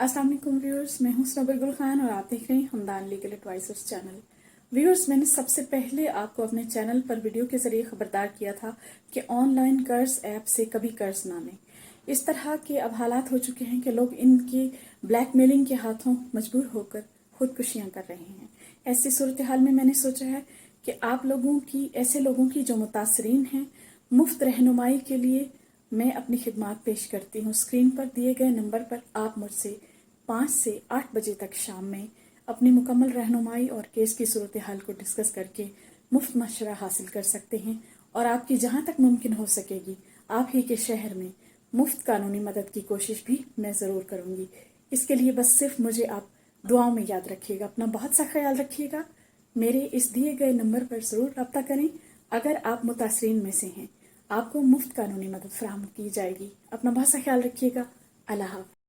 अस्सलाम वालेकुम व्यूअर्स, मैं हूं सनबर गुल खान और आप देख रहे हैं Hamdan legal advisors channel. Viewers, मैंने सबसे पहले आपको अपने चैनल पर वीडियो के जरिए खबरदार किया था कि ऑनलाइन कर्ज ऐप से कभी कर्ज ना लें। इस तरह के अब हालात हो चुके हैं कि लोग इनकी ब्लैकमेलिंग के हाथों मजबूर होकर खुदकुशियां कर रहे हैं। ऐसी सूरत हाल में मैंने सोचा है कि आप लोगों की, ऐसे लोगों की जो मुतासरीन हैं, मुफ्त रहनुमाई के लिए मैं अपनी खिदमात पेश करती हूँ। स्क्रीन पर दिए गए नंबर पर आप मुझसे 5 से 8 बजे तक शाम में अपनी मुकम्मल रहनुमाई और केस की सूरत हाल को डिस्कस करके मुफ्त मशवरा हासिल कर सकते हैं और आपकी जहाँ तक मुमकिन हो सकेगी आप ही के शहर में मुफ्त कानूनी मदद की कोशिश भी मैं ज़रूर करूँगी। इसके लिए बस सिर्फ मुझे आप दुआओं में याद रखिएगा। अपना बहुत सा ख्याल रखिएगा। मेरे इस दिए गए नंबर पर ज़रूर रब्ता करें अगर आप मुतासरीन में से हैं। आपको मुफ्त कानूनी मदद फराहम की जाएगी। अपना बहुत सा ख्याल रखिएगा। अल्लाह हाफ़िज़।